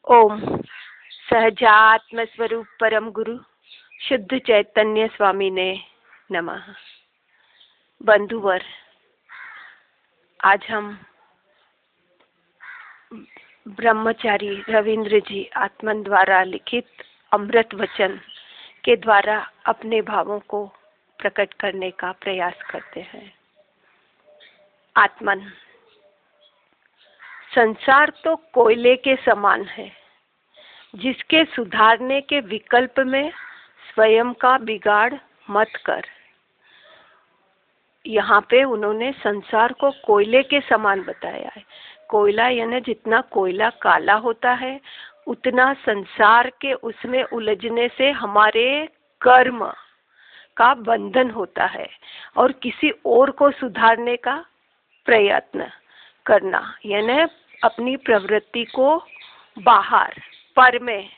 ओम सहजात्म स्वरूप परम गुरु शुद्ध चैतन्य स्वामी ने नमः। बंधुवर, आज हम ब्रह्मचारी रविंद्र जी आत्मन द्वारा लिखित अमृत वचन के द्वारा अपने भावों को प्रकट करने का प्रयास करते हैं। आत्मन, संसार तो कोयले के समान है जिसके सुधारने के विकल्प में स्वयं का बिगाड़ मत कर। यहाँ पे उन्होंने संसार को कोयले के समान बताया है। कोयला यानी जितना कोयला काला होता है उतना संसार के उसमें उलझने से हमारे कर्म का बंधन होता है और किसी और को सुधारने का प्रयत्न करना यानी अपनी प्रवृत्ति को बाहर पर में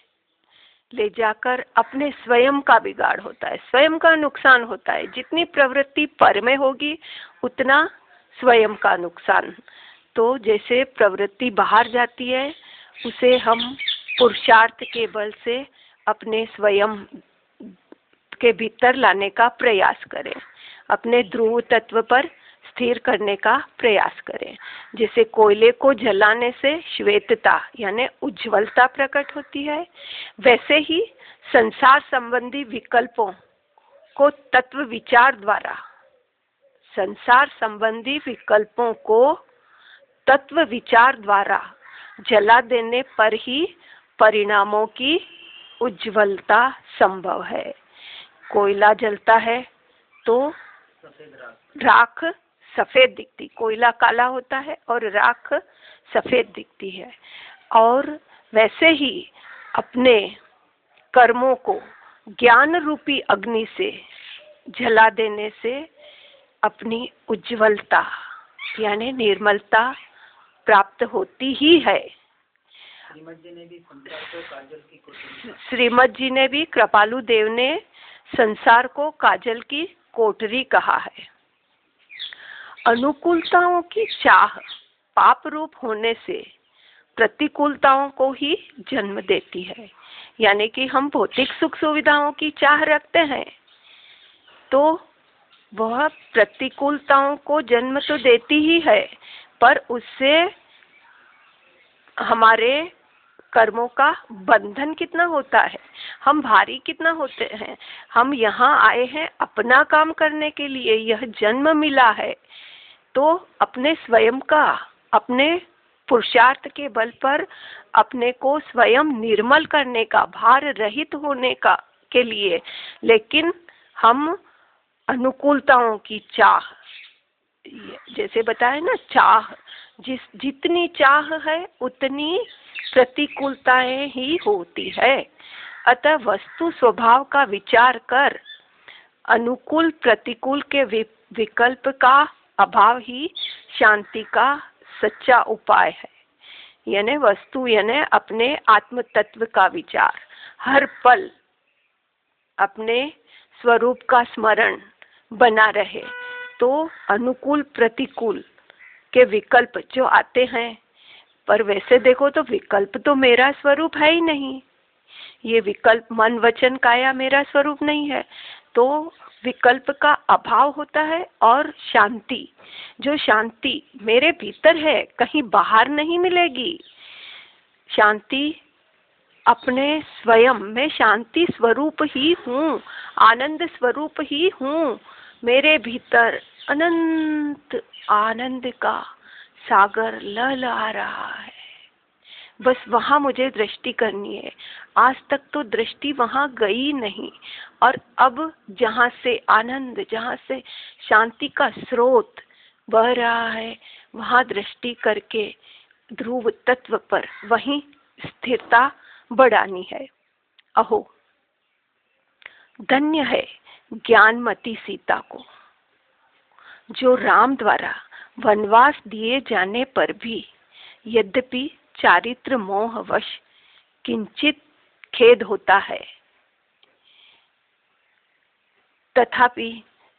ले जाकर अपने स्वयं का बिगाड़ होता है, स्वयं का नुकसान होता है। जितनी प्रवृत्ति पर में होगी उतना स्वयं का नुकसान। तो जैसे प्रवृत्ति बाहर जाती है उसे हम पुरुषार्थ के बल से अपने स्वयं के भीतर लाने का प्रयास करें, अपने ध्रुव तत्व पर स्थिर करने का प्रयास करें। जैसे कोयले को जलाने से श्वेतता यानी उज्ज्वलता प्रकट होती है, वैसे ही संसार संबंधी विकल्पों को तत्व विचार द्वारा, संसार संबंधी विकल्पों को तत्व विचार द्वारा जला देने पर ही परिणामों की उज्ज्वलता संभव है। कोयला जलता है तो राख सफेद दिखती, कोयला काला होता है और राख सफेद दिखती है। और वैसे ही अपने कर्मों को ज्ञान रूपी अग्नि से जला देने से अपनी उज्ज्वलता यानी निर्मलता प्राप्त होती ही है। श्रीमद जी ने भी कृपालु देव ने संसार को काजल की कोठरी कहा है। अनुकूलताओं की चाह पाप रूप होने से प्रतिकूलताओं को ही जन्म देती है। यानी कि हम भौतिक सुख सुविधाओं की चाह रखते हैं तो वह प्रतिकूलताओं को जन्म तो देती ही है, पर उससे हमारे कर्मों का बंधन कितना होता है, हम भारी कितना होते हैं। हम यहाँ आए हैं अपना काम करने के लिए, यह जन्म मिला है तो अपने स्वयं का, अपने पुरुषार्थ के बल पर अपने को स्वयं निर्मल करने का, भार रहित होने का के लिए। लेकिन हम अनुकूलताओं की चाह, जैसे बताए ना, चाह जितनी चाह है उतनी प्रतिकूलताएं ही होती है। अतः वस्तु स्वभाव का विचार कर अनुकूल प्रतिकूल के विकल्प का अभाव ही शांति का सच्चा उपाय है। यानी वस्तु यानी अपने आत्म तत्व का विचार, हर पल अपने स्वरूप का स्मरण बना रहे तो अनुकूल प्रतिकूल के विकल्प जो आते हैं, पर वैसे देखो तो विकल्प तो मेरा स्वरूप है ही नहीं। ये विकल्प मन वचन काया मेरा स्वरूप नहीं है, तो विकल्प का अभाव होता है। और शांति, जो शांति मेरे भीतर है, कहीं बाहर नहीं मिलेगी। शांति अपने स्वयं में शांति स्वरूप ही हूँ, आनंद स्वरूप ही हूँ। मेरे भीतर अनंत आनंद का सागर लहलहा रहा है। बस वहाँ मुझे दृष्टि करनी है। आज तक तो दृष्टि वहाँ गई नहीं, और अब जहाँ से आनंद, जहाँ से शांति का स्रोत बह रहा है, वहाँ दृष्टि करके ध्रुव तत्व पर वहीं स्थिरता बढ़ानी है। अहो, धन्य है ज्ञानमती सीता को, जो राम द्वारा वनवास दिए जाने पर भी यद्यपि चारित्र मोहवश किंचित खेद होता है, तथापि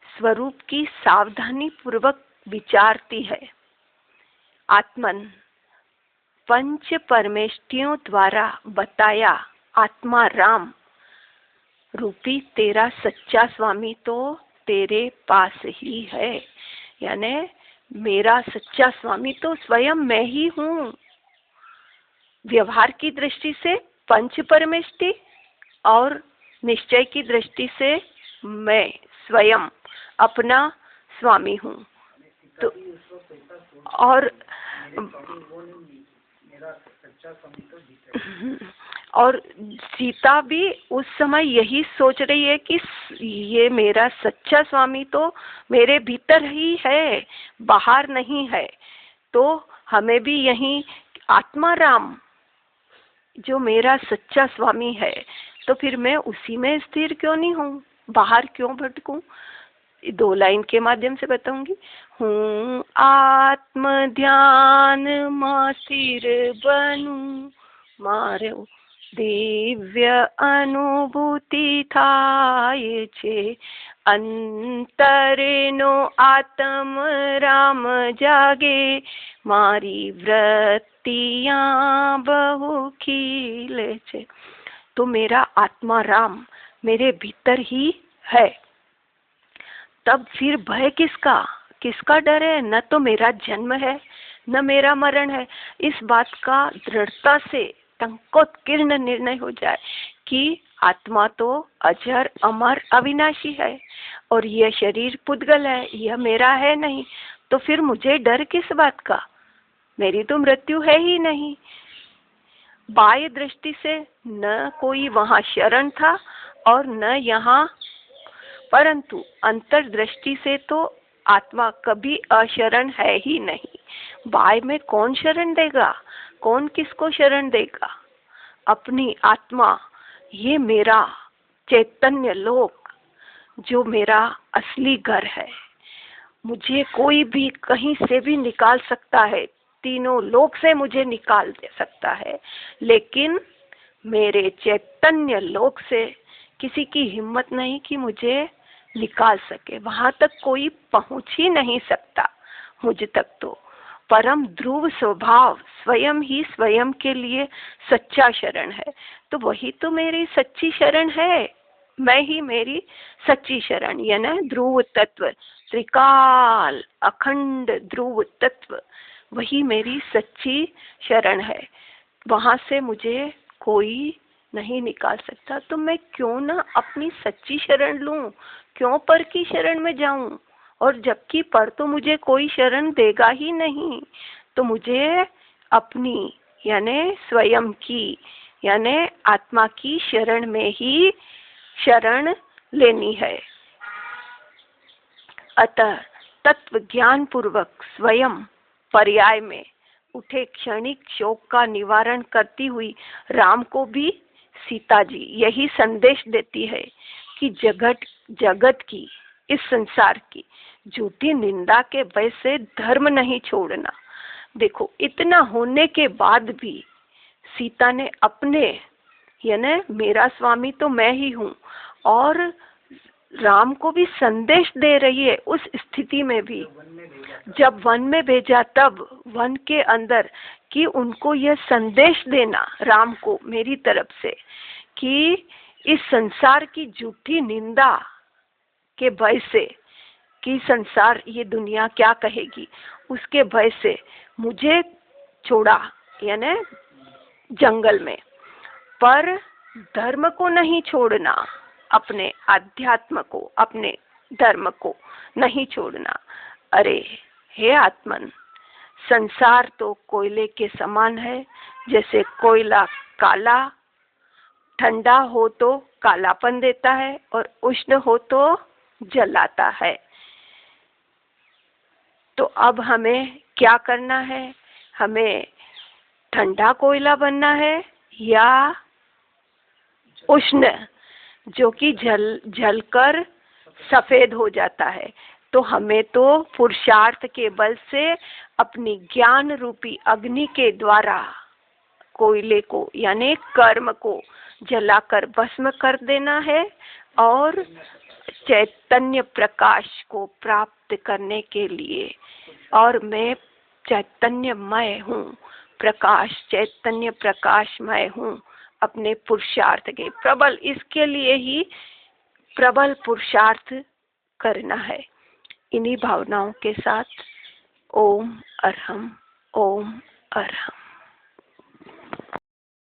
स्वरूप की सावधानी पूर्वक विचारती है। आत्मन, पंच परमेष्टियों द्वारा बताया आत्मा राम रूपी तेरा सच्चा स्वामी तो तेरे पास ही है। यानी मेरा सच्चा स्वामी तो स्वयं मैं ही हूँ। व्यवहार की दृष्टि से पंच परमेष्टि और निश्चय की दृष्टि से मैं स्वयं अपना स्वामी हूँ। तो और सीता भी उस समय यही सोच रही है कि ये मेरा सच्चा स्वामी तो मेरे भीतर ही है, बाहर नहीं है। तो हमें भी यही आत्मा राम जो मेरा सच्चा स्वामी है, तो फिर मैं उसी में स्थिर क्यों नहीं हूँ, बाहर क्यों भटकूं? 2 लाइन के माध्यम से बताऊंगी। हूँ आत्म ध्यान में स्थिर बनूं, मारो दिव्य अनुभूति थाय छे, अंतरेनो आत्म राम जागे, मारी वृत्तियां बहु खिले छे। तो मेरा आत्मा राम मेरे भीतर ही है। तब फिर भय किसका डर है? न तो मेरा जन्म है, न मेरा मरण है। इस बात का दृढ़ता से टंकोत्कीर्ण निर्णय हो जाए कि आत्मा तो अजर अमर अविनाशी है और यह शरीर पुद्गल है, यह मेरा है नहीं। तो फिर मुझे डर किस बात का? मेरी तो मृत्यु है ही नहीं। बाह्य दृष्टि से न कोई वहां शरण था और न यहाँ, परंतु अंतर्दृष्टि से तो आत्मा कभी अशरण है ही नहीं। बाह्य में कौन शरण देगा? कौन किसको शरण देगा? अपनी आत्मा, ये मेरा चैतन्य लोक जो मेरा असली घर है। मुझे कोई भी कहीं से भी निकाल सकता है, तीनों लोक से मुझे निकाल दे सकता है, लेकिन मेरे चैतन्य लोक से किसी की हिम्मत नहीं कि मुझे निकाल सके। वहां तक कोई पहुंच ही नहीं सकता मुझ तक। तो परम ध्रुव स्वभाव स्वयं ही स्वयं के लिए सच्चा शरण है। तो वही तो मेरी सच्ची शरण है। मैं ही मेरी सच्ची शरण, यानी ध्रुव तत्व, त्रिकाल अखंड ध्रुव तत्व, वही मेरी सच्ची शरण है। वहां से मुझे कोई नहीं निकाल सकता। तो मैं क्यों ना अपनी सच्ची शरण लूं, क्यों पर की शरण में जाऊं? और जबकि पर तो मुझे कोई शरण देगा ही नहीं, तो मुझे अपनी यानी स्वयं की यानी आत्मा की शरण में ही शरण लेनी है। अतः तत्व ज्ञान पूर्वक स्वयं पर्याय में उठे क्षणिक शोक का निवारण करती हुई राम को भी सीता जी यही संदेश देती है कि जगत की, इस संसार की झूठी निंदा के भय से धर्म नहीं छोड़ना। देखो, इतना होने के बाद भी सीता ने अपने यानी मेरा स्वामी तो मैं ही हूँ, और राम को भी संदेश दे रही है उस स्थिति में भी। जब वन में भेजा तब वन के अंदर कि उनको यह संदेश देना राम को मेरी तरफ से कि इस संसार की झूठी निंदा के भय से, कि संसार ये दुनिया क्या कहेगी, उसके भय से मुझे छोड़ा यानी जंगल में। पर धर्म को नहीं छोड़ना, अपने आध्यात्म को, अपने धर्म को नहीं छोड़ना। अरे हे आत्मन, संसार तो कोयले के समान है। जैसे कोयला काला ठंडा हो तो कालापन देता है और उष्ण हो तो जलाता है। तो अब हमें क्या करना है? हमें ठंडा कोयला बनना है या उष्ण, जो कि जलकर सफेद हो जाता है? तो हमें तो पुरुषार्थ के बल से अपनी ज्ञान रूपी अग्नि के द्वारा कोयले को यानी कर्म को जलाकर भस्म कर देना है और चैतन्य प्रकाश को प्राप्त करने के लिए, और मैं चैतन्यमय हूँ, प्रकाश, चैतन्य प्रकाश मैं हूँ अपने पुरुषार्थ के प्रबल, इसके लिए ही प्रबल पुरुषार्थ करना है। इन्हीं भावनाओं के साथ ओम अरहम, ओम अरहम।